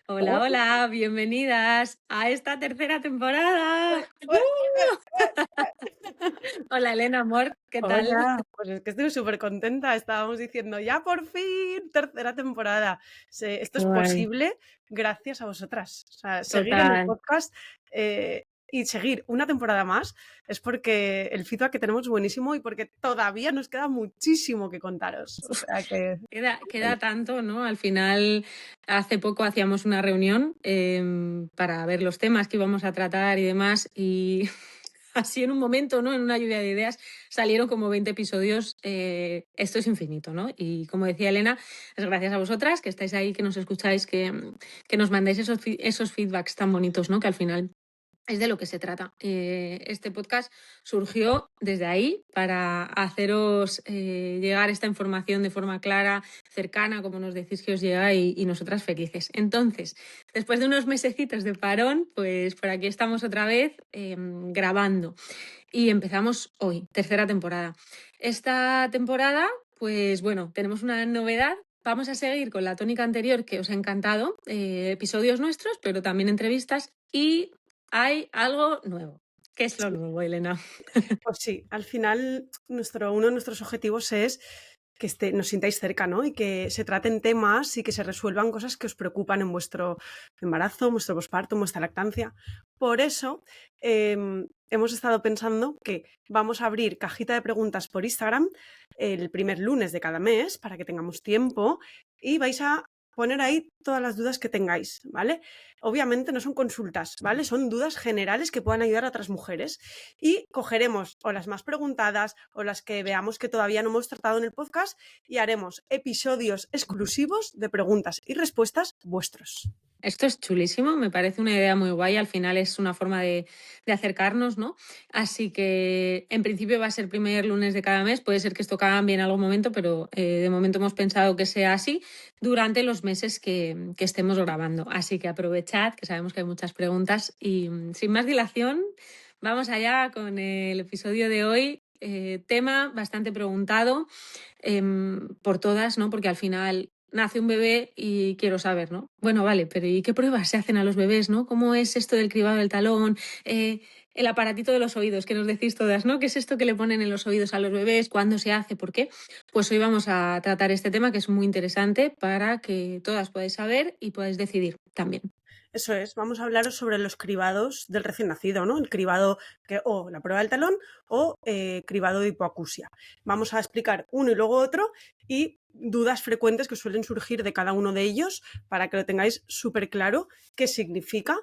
Hola, Oh, hola, bienvenidas a esta tercera temporada. ue Hola Elena, amor, ¿qué tal? Hola, pues es que estoy supercontenta. Estábamos diciendo: "Ya por fin, tercera temporada". Esto Qué es guay. posible gracias a vosotras. O sea, seguir en el Total. podcast, y seguir una temporada más es porque el feedback que tenemos es buenísimo y porque todavía nos queda muchísimo que contaros. O sea que Queda tanto, ¿no? Al final, hace poco hacíamos una reunión para ver los temas que íbamos a tratar y demás, y así en un momento, ¿no? En una lluvia de ideas, salieron como 20 episodios. Esto es infinito, ¿no? Y como decía Elena, es gracias a vosotras que estáis ahí, que nos escucháis, que nos mandáis esos feedbacks tan bonitos, ¿no? Que al final es de lo que se trata. Este podcast surgió desde ahí para haceros llegar esta información de forma clara, cercana, como nos decís que os llega, y nosotras felices. Entonces, después de unos mesecitos de parón, pues por aquí estamos otra vez grabando. Y empezamos hoy, tercera temporada. Esta temporada, pues bueno, tenemos una novedad. Vamos a seguir con la tónica anterior que os ha encantado, episodios nuestros, pero también entrevistas, y hay algo nuevo. ¿Qué es lo sí. nuevo, Elena? Pues sí, al final uno de nuestros objetivos es que nos sintáis cerca, ¿no? Y que se traten temas y que se resuelvan cosas que os preocupan en vuestro embarazo, en vuestro posparto, en vuestra lactancia. Por eso hemos estado pensando que vamos a abrir cajita de preguntas por Instagram el primer lunes de cada mes para que tengamos tiempo y vais a poner ahí todas las dudas que tengáis, ¿vale? Obviamente no son consultas, ¿vale? Son dudas generales que puedan ayudar a otras mujeres y cogeremos o las más preguntadas o las que veamos que todavía no hemos tratado en el podcast y haremos episodios exclusivos de preguntas y respuestas vuestros. Esto es chulísimo, me parece una idea muy guay. Al final es una forma de acercarnos, ¿no? Así que en principio va a ser primer lunes de cada mes. Puede ser que esto cambie en algún momento, pero de momento hemos pensado que sea así durante los meses que estemos grabando. Así que aprovechad, que sabemos que hay muchas preguntas. Y sin más dilación, vamos allá con el episodio de hoy. Tema bastante preguntado por todas, ¿no? Porque al final nace un bebé y quiero saber, ¿no? Bueno, vale, pero ¿y qué pruebas se hacen a los bebés, ¿no? ¿Cómo es esto del cribado del talón? El aparatito de los oídos, que nos decís todas, ¿no? ¿Qué es esto que le ponen en los oídos a los bebés? ¿Cuándo se hace? ¿Por qué? Pues hoy vamos a tratar este tema que es muy interesante para que todas podáis saber y podáis decidir también. Eso es, vamos a hablaros sobre los cribados del recién nacido, ¿no? El cribado o la prueba del talón o cribado de hipoacusia. Vamos a explicar uno y luego otro y dudas frecuentes que suelen surgir de cada uno de ellos para que lo tengáis súper claro qué significa,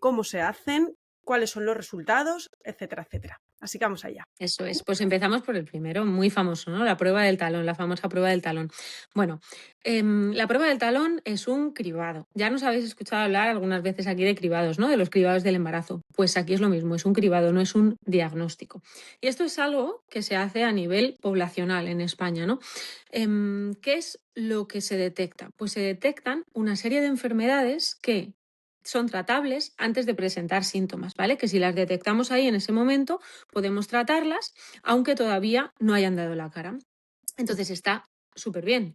cómo se hacen, cuáles son los resultados, etcétera, etcétera. Así que vamos allá. Eso es. Pues empezamos por el primero, muy famoso, ¿no? La prueba del talón, la famosa prueba del talón. Bueno, la prueba del talón es un cribado. Ya nos habéis escuchado hablar algunas veces aquí de cribados, ¿no? De los cribados del embarazo. Pues aquí es lo mismo, es un cribado, no es un diagnóstico. Y esto es algo que se hace a nivel poblacional en España, ¿no? ¿Qué es lo que se detecta? Pues se detectan una serie de enfermedades que son tratables antes de presentar síntomas, ¿vale? Que si las detectamos ahí en ese momento, podemos tratarlas, aunque todavía no hayan dado la cara. Entonces está súper bien.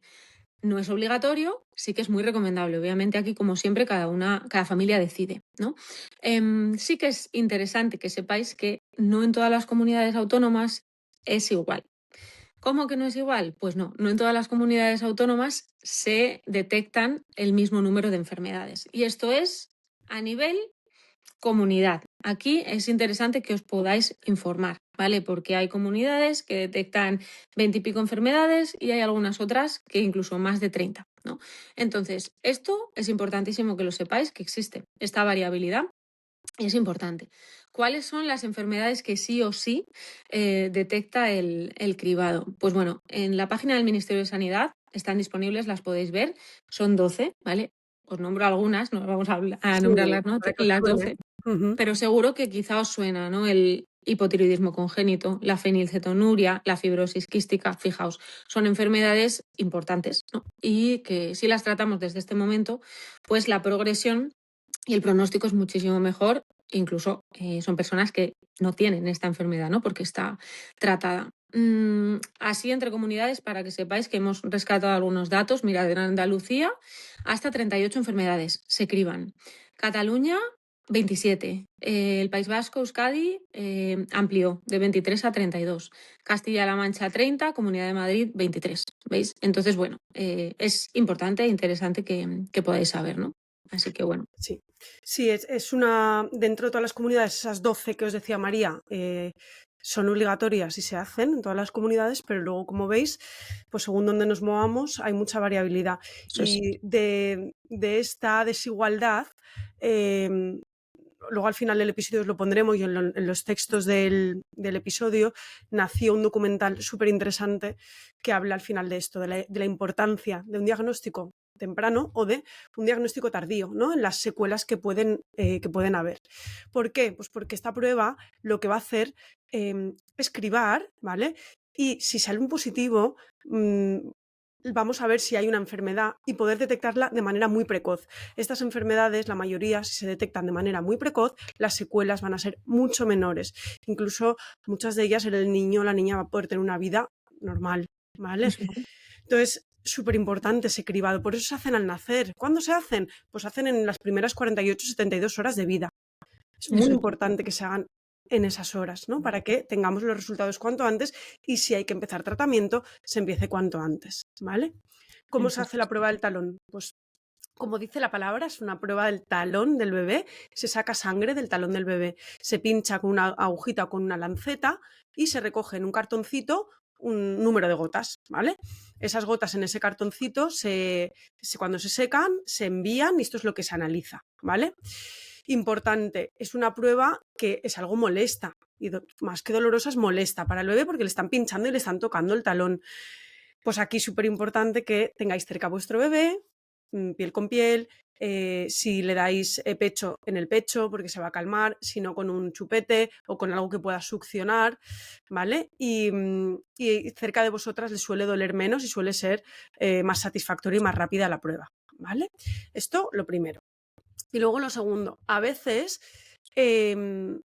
No es obligatorio, sí que es muy recomendable. Obviamente aquí, como siempre, cada familia decide, ¿no? Sí que es interesante que sepáis que no en todas las comunidades autónomas es igual. ¿Cómo que no es igual? Pues no en todas las comunidades autónomas se detectan el mismo número de enfermedades. Y esto es a nivel comunidad. Aquí es interesante que os podáis informar, ¿vale? Porque hay comunidades que detectan 20 y pico enfermedades y hay algunas otras que incluso más de 30, ¿no? Entonces, esto es importantísimo que lo sepáis, que existe esta variabilidad y es importante. ¿Cuáles son las enfermedades que sí o sí detecta el cribado? Pues bueno, en la página del Ministerio de Sanidad están disponibles, las podéis ver, son 12, ¿vale? Os nombro algunas, no vamos a Sí, nombrarlas, ¿no? para que os Las suene. 12, Ujú. pero seguro que quizá os suena, ¿no? El hipotiroidismo congénito, la fenilcetonuria, la fibrosis quística, fijaos, son enfermedades importantes, ¿no? Y que si las tratamos desde este momento, pues la progresión y el pronóstico es muchísimo mejor. Incluso son personas que no tienen esta enfermedad, ¿no? Porque está tratada. Así entre comunidades, para que sepáis que hemos rescatado algunos datos. Mirad, en Andalucía hasta 38 enfermedades se criban. Cataluña, 27. El País Vasco, Euskadi, amplió de 23 a 32. Castilla-La Mancha, 30. Comunidad de Madrid, 23. ¿Veis? Entonces, bueno, es importante e interesante que podáis saber, ¿no? Así que bueno. Sí, sí, es una, dentro de todas las comunidades, esas 12 que os decía María, son obligatorias y se hacen en todas las comunidades, pero luego, como veis, pues según donde nos movamos, hay mucha variabilidad. Eso es. Y de esta desigualdad, luego al final del episodio os lo pondremos y en los textos del episodio nació un documental súper interesante que habla al final de esto, de la importancia de un diagnóstico temprano o de un diagnóstico tardío, ¿no? En las secuelas que pueden haber. ¿Por qué? Pues porque esta prueba lo que va a hacer es cribar, ¿vale? Y si sale un positivo, vamos a ver si hay una enfermedad y poder detectarla de manera muy precoz. Estas enfermedades, la mayoría, si se detectan de manera muy precoz, las secuelas van a ser mucho menores. Incluso muchas de ellas, el niño o la niña va a poder tener una vida normal, ¿vale? Eso es. Entonces, súper importante ese cribado. Por eso se hacen al nacer. ¿Cuándo se hacen? Pues se hacen en las primeras 48-72 horas de vida. Es muy Eso es. importante que se hagan en esas horas, ¿no? Para que tengamos los resultados cuanto antes y si hay que empezar tratamiento, se empiece cuanto antes, ¿vale? ¿Cómo se Eso hace es. la prueba del talón? Pues como dice la palabra, es una prueba del talón del bebé, se saca sangre del talón del bebé, se pincha con una agujita o con una lanceta y se recoge en un cartoncito un número de gotas, ¿vale? Esas gotas en ese cartoncito, cuando se secan, se envían y esto es lo que se analiza, ¿vale? Importante, es una prueba que es algo molesta y más que dolorosa es molesta para el bebé porque le están pinchando y le están tocando el talón. Pues aquí súper importante que tengáis cerca a vuestro bebé, piel con piel, si le dais pecho en el pecho porque se va a calmar, si no con un chupete o con algo que pueda succionar, ¿vale? Y cerca de vosotras les suele doler menos y suele ser más satisfactoria y más rápida la prueba, ¿vale? Esto lo primero. Y luego lo segundo, a veces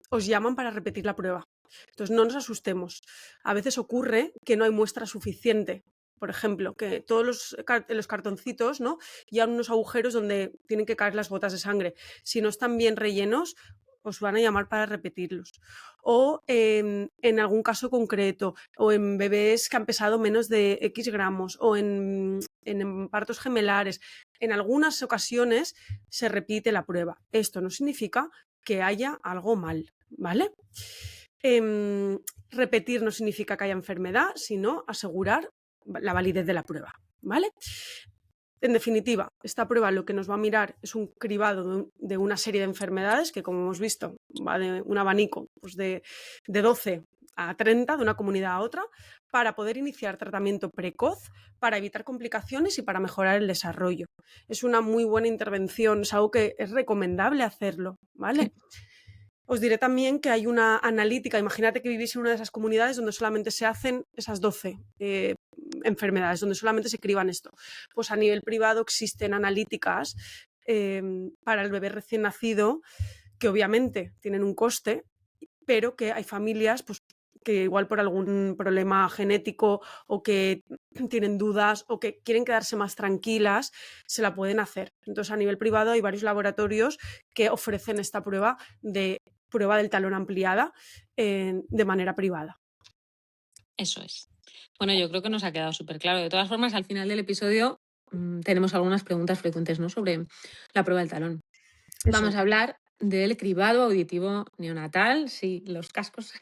os llaman para repetir la prueba. Entonces no nos asustemos. A veces ocurre que no hay muestra suficiente. Por ejemplo, que todos los cartoncitos, ¿no? Ya unos agujeros donde tienen que caer las gotas de sangre. Si no están bien rellenos, os van a llamar para repetirlos. O en algún caso concreto, o en bebés que han pesado menos de X gramos, o en partos gemelares. En algunas ocasiones se repite la prueba. Esto no significa que haya algo mal, ¿vale? Repetir no significa que haya enfermedad, sino asegurar la validez de la prueba, ¿vale? En definitiva, esta prueba lo que nos va a mirar es un cribado de una serie de enfermedades que, como hemos visto, va de un abanico pues de 12 a 30 de una comunidad a otra para poder iniciar tratamiento precoz, para evitar complicaciones y para mejorar el desarrollo. Es una muy buena intervención, es algo que es recomendable hacerlo, ¿vale? Sí. Os diré también que hay una analítica. Imagínate que vivís en una de esas comunidades donde solamente se hacen esas 12 enfermedades, donde solamente se criban esto. Pues a nivel privado existen analíticas para el bebé recién nacido que obviamente tienen un coste, pero que hay familias pues, que igual por algún problema genético o que tienen dudas o que quieren quedarse más tranquilas, se la pueden hacer. Entonces, a nivel privado hay varios laboratorios que ofrecen esta prueba del talón ampliada de manera privada. Eso es. Bueno, yo creo que nos ha quedado súper claro. De todas formas, al final del episodio tenemos algunas preguntas frecuentes, ¿no? Sobre la prueba del talón. Eso Vamos es. a hablar del cribado auditivo neonatal, sí, los cascos,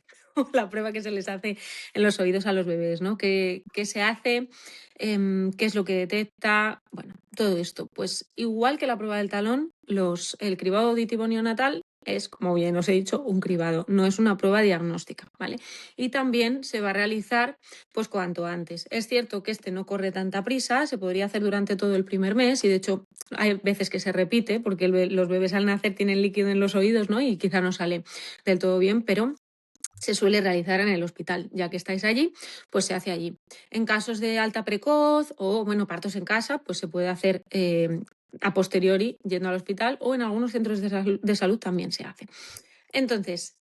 la prueba que se les hace en los oídos a los bebés, ¿no? ¿Qué se hace? ¿Qué es lo que detecta? Bueno, todo esto. Pues igual que la prueba del talón, el cribado auditivo neonatal es, como bien os he dicho, un cribado, no es una prueba diagnóstica, ¿vale? Y también se va a realizar pues cuanto antes. Es cierto que este no corre tanta prisa, se podría hacer durante todo el primer mes y de hecho hay veces que se repite porque los bebés al nacer tienen líquido en los oídos, ¿no? Y quizá no sale del todo bien, pero se suele realizar en el hospital. Ya que estáis allí, pues se hace allí. En casos de alta precoz o, bueno, partos en casa, pues se puede hacer a posteriori yendo al hospital o en algunos centros de salud también se hace. Entonces,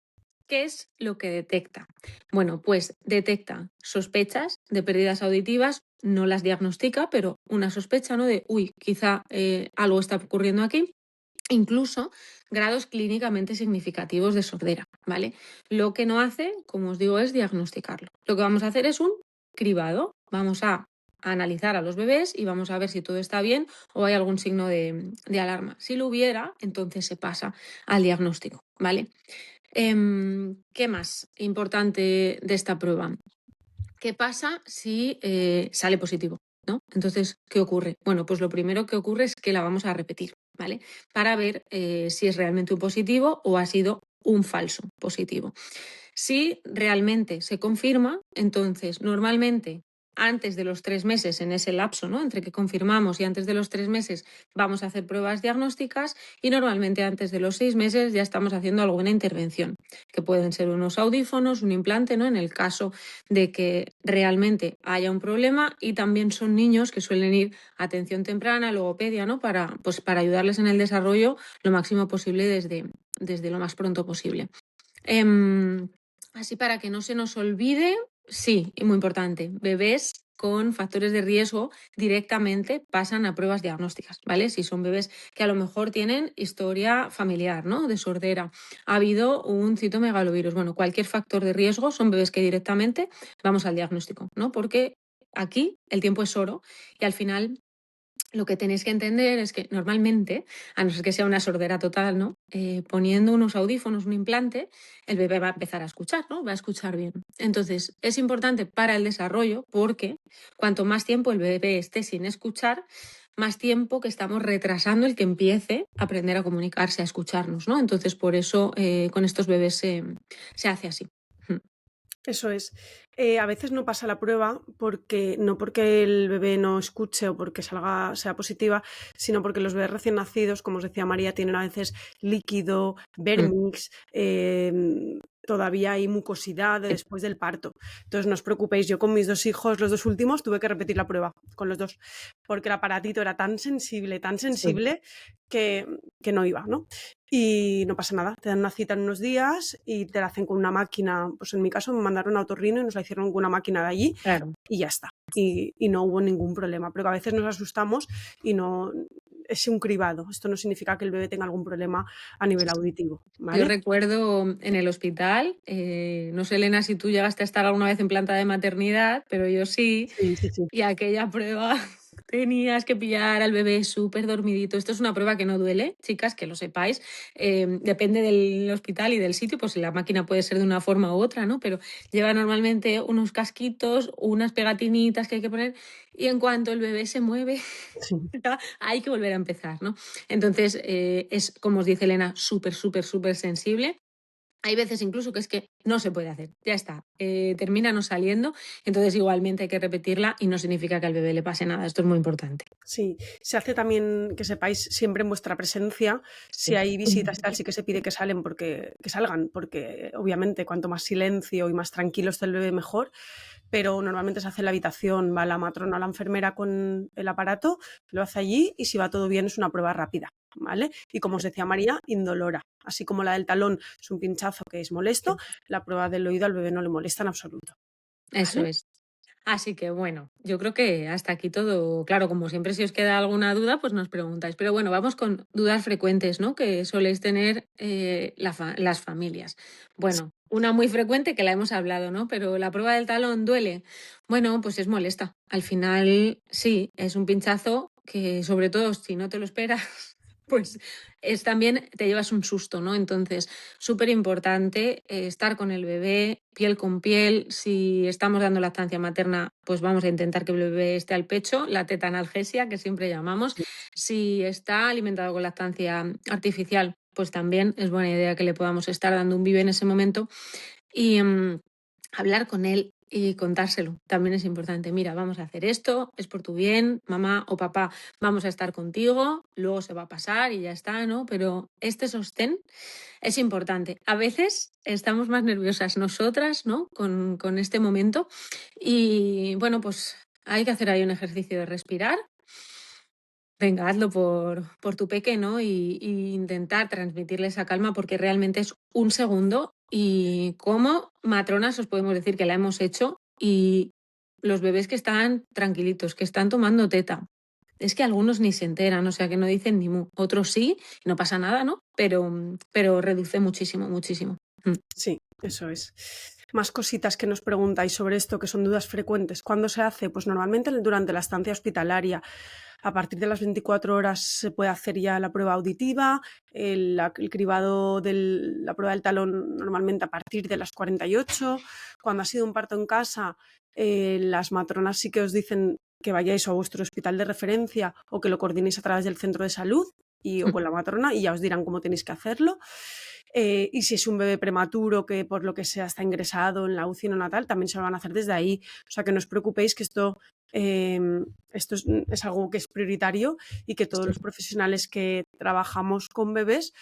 ¿Qué es lo que detecta? Bueno, pues detecta sospechas de pérdidas auditivas, no las diagnostica, pero una sospecha, ¿no? De, uy, quizá algo está ocurriendo aquí. Incluso grados clínicamente significativos de sordera, ¿vale? Lo que no hace, como os digo, es diagnosticarlo. Lo que vamos a hacer es un cribado. Vamos a analizar a los bebés y vamos a ver si todo está bien o hay algún signo de alarma. Si lo hubiera, entonces se pasa al diagnóstico, ¿vale? ¿Qué más importante de esta prueba? ¿Qué pasa si sale positivo? ¿No? Entonces, ¿qué ocurre? Bueno, pues lo primero que ocurre es que la vamos a repetir, ¿vale? Para ver si es realmente un positivo o ha sido un falso positivo. Si realmente se confirma, entonces normalmente antes de los 3 meses, en ese lapso, ¿no? Entre que confirmamos y antes de los 3 meses vamos a hacer pruebas diagnósticas y normalmente antes de los 6 meses ya estamos haciendo alguna intervención, que pueden ser unos audífonos, un implante, ¿no? En el caso de que realmente haya un problema, y también son niños que suelen ir a atención temprana, logopedia, ¿no? Para ayudarles en el desarrollo lo máximo posible desde lo más pronto posible. Em, Así para que no se nos olvide, sí, y muy importante, bebés con factores de riesgo directamente pasan a pruebas diagnósticas, ¿vale? Si son bebés que a lo mejor tienen historia familiar, ¿no? De sordera, ha habido un citomegalovirus, bueno, cualquier factor de riesgo, son bebés que directamente vamos al diagnóstico, ¿no? Porque aquí el tiempo es oro y al final lo que tenéis que entender es que normalmente, a no ser que sea una sordera total, ¿no? Poniendo unos audífonos, un implante, el bebé va a empezar a escuchar, ¿no? Va a escuchar bien. Entonces, es importante para el desarrollo porque cuanto más tiempo el bebé esté sin escuchar, más tiempo que estamos retrasando el que empiece a aprender a comunicarse, a escucharnos, ¿no? Entonces, por eso con estos bebés se hace así. Eso es. A veces no pasa la prueba no porque el bebé no escuche o porque sea positiva, sino porque los bebés recién nacidos, como os decía María, tienen a veces líquido, Mm. vérmix, todavía hay mucosidad después del parto. Entonces no os preocupéis, yo con mis 2 hijos, los 2 últimos, tuve que repetir la prueba con los dos, porque el aparatito era tan Sí. sensible que no iba, ¿no? Y no pasa nada, te dan una cita en unos días y te la hacen con una máquina. Pues en mi caso me mandaron a otorrino y nos la hicieron con una máquina de allí Claro. y ya está. Y no hubo ningún problema, pero que a veces nos asustamos y no es un cribado. Esto no significa que el bebé tenga algún problema a nivel auditivo, Yo ¿vale? recuerdo en el hospital, no sé, Elena, si tú llegaste a estar alguna vez en planta de maternidad, pero yo sí, Sí, sí, sí. y aquella prueba tenías que pillar al bebé súper dormidito. Esto es una prueba que no duele, chicas, que lo sepáis. Depende del hospital y del sitio, pues la máquina puede ser de una forma u otra, ¿no? Pero lleva normalmente unos casquitos, unas pegatinitas que hay que poner, y en cuanto el bebé se mueve, Sí. hay que volver a empezar, ¿no? Entonces, es, como os dice Elena, súper, súper, súper sensible. Hay veces incluso que es que no se puede hacer, ya está, termina no saliendo, entonces igualmente hay que repetirla y no significa que al bebé le pase nada, esto es muy importante. Sí, se hace también, que sepáis, siempre en vuestra presencia. Si Sí. hay visitas y tal, sí que se pide que salgan, porque obviamente cuanto más silencio y más tranquilo esté el bebé, mejor. Pero normalmente se hace en la habitación, va la matrona o la enfermera con el aparato, lo hace allí y si va todo bien es una prueba rápida, ¿vale? Y como os decía María, indolora. Así como la del talón es un pinchazo que es molesto, la prueba del oído al bebé no le molesta en absoluto, Eso ¿vale? es. Así que bueno, yo creo que hasta aquí todo claro. Como siempre, si os queda alguna duda, pues nos preguntáis. Pero bueno, vamos con dudas frecuentes, ¿no? Que soléis tener las familias. Bueno, una muy frecuente que la hemos hablado, ¿no? Pero la prueba del talón duele. Bueno, pues es molesta. Al final, sí, es un pinchazo que, sobre todo si no te lo esperas, pues es también te llevas un susto, ¿no? Entonces, súper importante estar con el bebé, piel con piel. Si estamos dando lactancia materna, pues vamos a intentar que el bebé esté al pecho, la teta analgesia, que siempre llamamos. Sí. Si está alimentado con lactancia artificial, pues también es buena idea que le podamos estar dando un bibe en ese momento. Y hablar con él y contárselo también es importante. Mira, vamos a hacer esto, es por tu bien, mamá o papá, vamos a estar contigo, luego se va a pasar y ya está, ¿no? Pero este sostén es importante. A veces estamos más nerviosas nosotras, ¿no? Con este momento. Y bueno, pues hay que hacer ahí un ejercicio de respirar. Venga, hazlo por tu peque, ¿no? Y intentar transmitirle esa calma porque realmente es un segundo Y como matronas os podemos decir que la hemos hecho y los bebés que están tranquilitos, que están tomando teta. Es que algunos ni se enteran, o sea, que no dicen ni mu. Otros sí, no pasa nada, ¿no? Pero reduce muchísimo, muchísimo. Sí, eso es. Más cositas que nos preguntáis sobre esto, que son dudas frecuentes. ¿Cuándo se hace? Pues normalmente durante la estancia hospitalaria. A partir de las 24 horas se puede hacer ya la prueba auditiva, el cribado de la prueba del talón normalmente a partir de las 48. Cuando ha sido un parto en casa, las matronas sí que os dicen que vayáis a vuestro hospital de referencia o que lo coordinéis a través del centro de salud o con la matrona y ya os dirán cómo tenéis que hacerlo. Y si es un bebé prematuro que por lo que sea está ingresado en la UCI neonatal, también se lo van a hacer desde ahí. O sea, que no os preocupéis que esto es algo que es prioritario y que todos Sí. los profesionales que trabajamos con bebés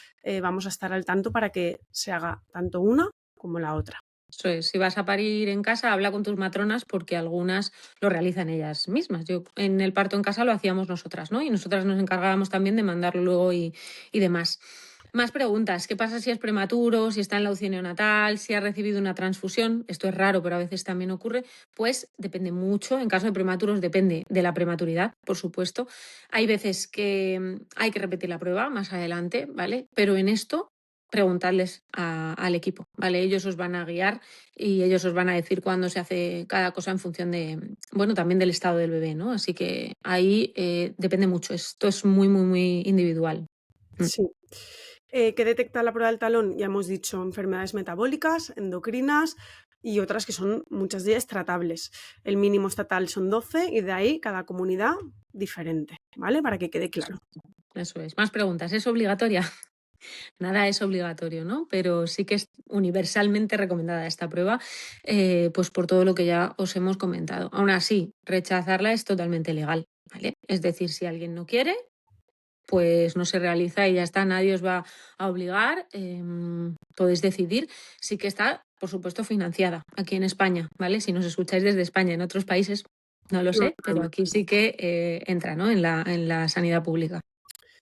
vamos a estar al tanto para que se haga tanto una como la otra. Eso es, si vas a parir en casa, habla con tus matronas porque algunas lo realizan ellas mismas. Yo en el parto en casa lo hacíamos nosotras, ¿no? Y nosotras nos encargábamos también de mandarlo luego y demás. Más preguntas. ¿Qué pasa si es prematuro, si está en la UCI neonatal, si ha recibido una transfusión? Esto es raro, pero a veces también ocurre. Pues depende mucho. En caso de prematuros depende de la prematuridad, por supuesto. Hay veces que hay que repetir la prueba más adelante, ¿vale? Pero en esto preguntadles al equipo, ¿vale? Ellos os van a guiar y ellos os van a decir cuándo se hace cada cosa en función de, bueno, también del estado del bebé, ¿no? Así que ahí depende mucho. Esto es muy, muy, muy individual. Mm. Sí. ¿Qué detecta la prueba del talón? Ya hemos dicho enfermedades metabólicas, endocrinas y otras que son muchas de ellas tratables. El mínimo estatal son 12 y de ahí cada comunidad diferente, ¿vale? Para que quede claro. Eso es. Más preguntas. ¿Es obligatoria? Nada es obligatorio, ¿no? Pero sí que es universalmente recomendada esta prueba, pues por todo lo que ya os hemos comentado. Aún así, rechazarla es totalmente legal, ¿vale? Es decir, si alguien no quiere, pues no se realiza y ya está, nadie os va a obligar, podéis decidir. Sí que está, por supuesto, financiada aquí en España, ¿vale? Si nos escucháis desde España, en otros países no lo No, sé, pero aquí sí que entra, ¿no? En la sanidad pública.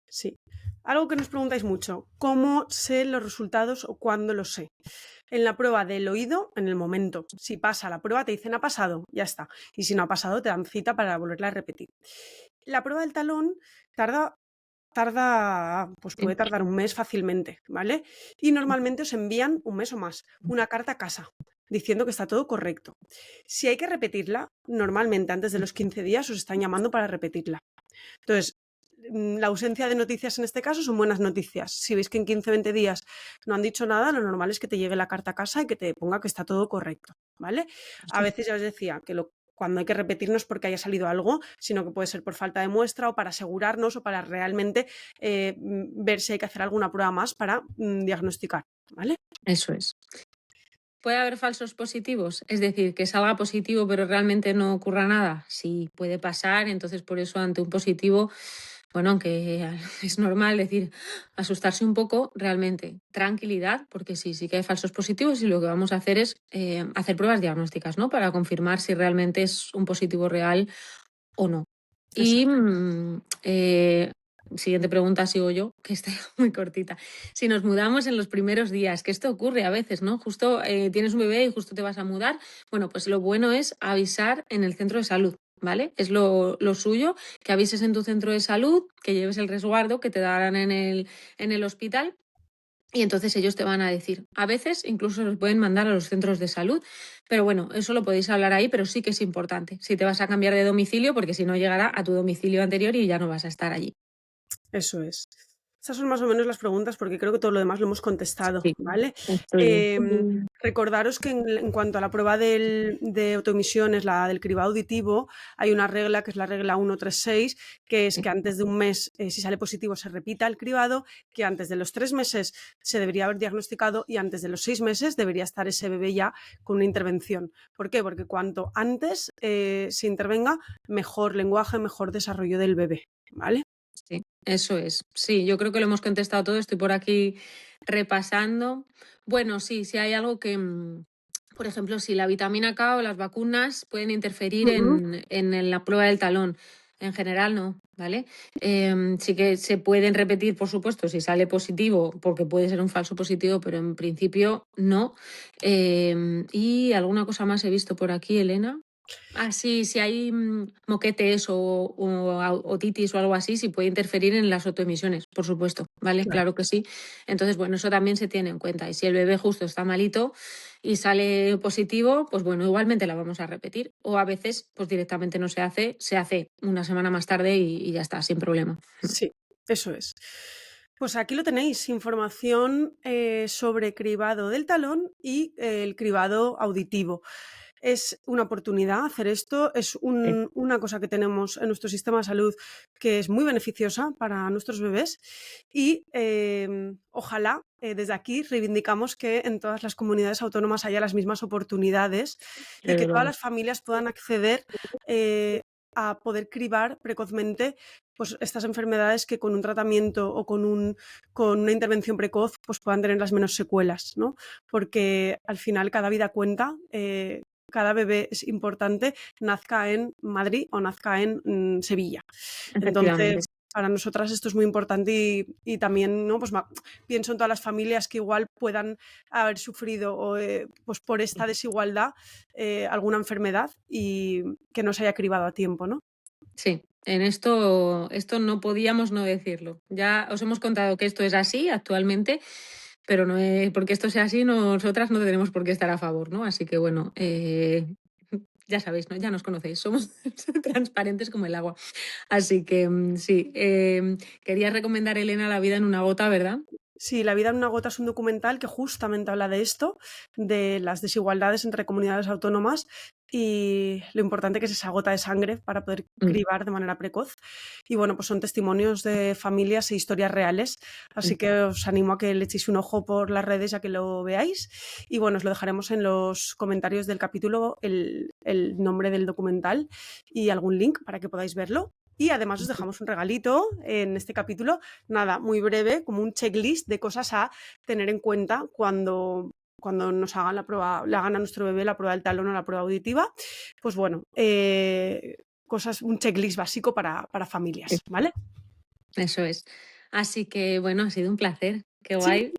sí. Algo que nos preguntáis mucho, ¿cómo sé los resultados o cuándo los sé? En la prueba del oído, en el momento. Si pasa la prueba, te dicen ha pasado, ya está. Y si no ha pasado, te dan cita para volverla a repetir. La prueba del talón pues Sí, puede tardar un mes fácilmente, ¿vale? Y normalmente os envían un mes o más, una carta a casa diciendo que está todo correcto. Si hay que repetirla, normalmente antes de los 15 días os están llamando para repetirla. Entonces, la ausencia de noticias en este caso son buenas noticias. Si veis que en 15 o 20 días no han dicho nada, lo normal es que te llegue la carta a casa y que te ponga que está todo correcto, ¿vale? A veces ya os decía que cuando hay que repetir no es porque haya salido algo, sino que puede ser por falta de muestra o para asegurarnos o para realmente ver si hay que hacer alguna prueba más para diagnosticar, ¿vale? eso es. ¿Puede haber falsos positivos? Es decir, que salga positivo pero realmente no ocurra nada. Sí, puede pasar. Entonces, por eso, ante un positivo, bueno, aunque es normal decir, asustarse un poco, realmente tranquilidad, porque sí, sí que hay falsos positivos y lo que vamos a hacer es hacer pruebas diagnósticas, ¿no? Para confirmar si realmente es un positivo real o no. Y Exacto. siguiente pregunta, sigo yo, que está muy cortita. Si nos mudamos en los primeros días, que esto ocurre a veces, ¿no? Justo tienes un bebé y justo te vas a mudar, bueno, pues lo bueno es avisar en el centro de salud, ¿vale? Es lo suyo, que avises en tu centro de salud, que lleves el resguardo que te darán en el hospital y entonces ellos te van a decir. A veces incluso los pueden mandar a los centros de salud, pero bueno, eso lo podéis hablar ahí, pero sí que es importante. Si te vas a cambiar de domicilio, porque si no llegará a tu domicilio anterior y ya no vas a estar allí. Eso es. Estas son más o menos las preguntas porque creo que todo lo demás lo hemos contestado, Sí, ¿vale? estoy bien. Recordaros que en cuanto a la prueba de autoemisiones, la del cribado auditivo, hay una regla que es la regla 136, que es Sí, que antes de un mes, si sale positivo, se repita el cribado, que antes de los 3 meses se debería haber diagnosticado y antes de los 6 meses debería estar ese bebé ya con una intervención. ¿Por qué? Porque cuanto antes se intervenga, mejor lenguaje, mejor desarrollo del bebé, ¿vale? sí, eso es. Sí, yo creo que lo hemos contestado todo. Estoy por aquí repasando. Bueno, sí, sí hay algo que, por ejemplo, si la vitamina K o las vacunas pueden interferir Ujú. en la prueba del talón. en general no, ¿vale? Sí que se pueden repetir, por supuesto, si sale positivo, porque puede ser un falso positivo, pero en principio no. Y alguna cosa más he visto por aquí, Elena. Sí, si hay moquetes o otitis o algo así, sí puede interferir en las autoemisiones, por supuesto, ¿vale? Claro. Claro que sí. Entonces, bueno, eso también se tiene en cuenta. Y si el bebé justo está malito y sale positivo, pues bueno, igualmente la vamos a repetir. O a veces, pues directamente no se hace una semana más tarde y ya está, sin problema. Sí, eso es. Pues aquí lo tenéis, información sobre cribado del talón y el cribado auditivo. Es una oportunidad hacer esto, es Sí, una cosa que tenemos en nuestro sistema de salud que es muy beneficiosa para nuestros bebés y ojalá desde aquí reivindicamos que en todas las comunidades autónomas haya las mismas oportunidades y desde que todas luego. las familias puedan acceder a poder cribar precozmente pues, estas enfermedades que con un tratamiento o con una intervención precoz pues, puedan tener las menos secuelas, ¿no? Porque al final cada vida cuenta. Cada bebé es importante, nazca en Madrid o nazca en Sevilla. Efectivamente. Entonces, para nosotras esto es muy importante y también ¿no? Pues pienso en todas las familias que igual puedan haber sufrido pues por esta desigualdad alguna enfermedad y que no se haya cribado a tiempo, ¿no? Sí, en esto no podíamos no decirlo. Ya os hemos contado que esto es así actualmente, pero no es, porque esto sea así, nosotras no tenemos por qué estar a favor, ¿no? Así que bueno, ya sabéis, ¿no? Ya nos conocéis, somos transparentes como el agua. Así que sí, quería recomendar Elena La vida en una gota, ¿verdad? Sí, La vida en una gota es un documental que justamente habla de esto, de las desigualdades entre comunidades autónomas y lo importante que es esa gota de sangre para poder Mm, cribar de manera precoz. Y bueno, pues son testimonios de familias e historias reales, así mm. que os animo a que le echéis un ojo por las redes ya que lo veáis. Y bueno, os lo dejaremos en los comentarios del capítulo, el nombre del documental y algún link para que podáis verlo. Y además os dejamos un regalito en este capítulo, nada, muy breve, como un checklist de cosas a tener en cuenta cuando nos hagan la prueba, le hagan a nuestro bebé la prueba del talón o la prueba auditiva. Pues bueno, cosas, un checklist básico para Sí, familias, ¿vale? eso es. Así que bueno, ha sido un placer. Qué Sí, guay.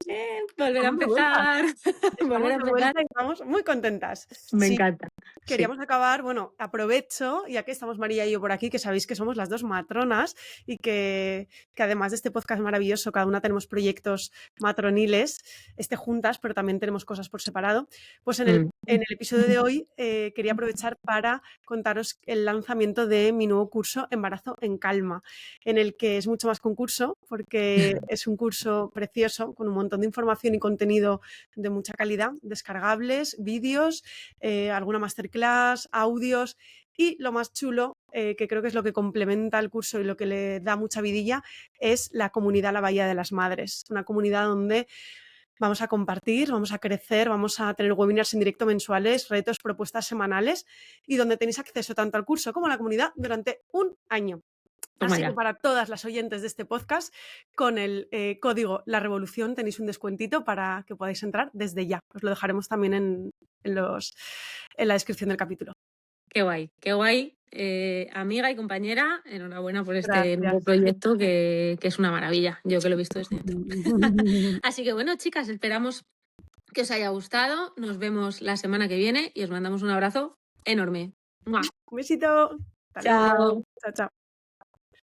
Volver a estamos de vuelta. empezar. Volver Estamos a de empezar. vuelta y estamos muy contentas. Me Sí, encanta. Sí. queríamos acabar, bueno, aprovecho, ya que estamos María y yo por aquí, que sabéis que somos las dos matronas y que además de este podcast maravilloso, cada una tenemos proyectos matroniles, juntas, pero también tenemos cosas por separado. Pues Mm. en el episodio de hoy quería aprovechar para contaros el lanzamiento de mi nuevo curso Embarazo en Calma, en el que es mucho más que un curso, porque es un curso precioso, con un montón de información y contenido de mucha calidad, descargables, vídeos, alguna masterclass, audios y lo más chulo, que creo que es lo que complementa el curso y lo que le da mucha vidilla, es la comunidad La Bahía de las Madres, una comunidad donde vamos a compartir, vamos a crecer, vamos a tener webinars en directo mensuales, retos, propuestas semanales y donde tenéis acceso tanto al curso como a la comunidad durante un año. Toma Así que ya. para todas las oyentes de este podcast, con el código La Revolución tenéis un descuentito para que podáis entrar desde ya. Os lo dejaremos también en la descripción del capítulo. Qué guay, qué guay. Amiga y compañera, enhorabuena por este nuevo Gracias. proyecto que es una maravilla, yo que lo he visto desde dentro. Así que bueno, chicas, esperamos que os haya gustado. Nos vemos la semana que viene y os mandamos un abrazo enorme. ¡Mua! Un besito. Hasta luego. Chao. Chao, chao.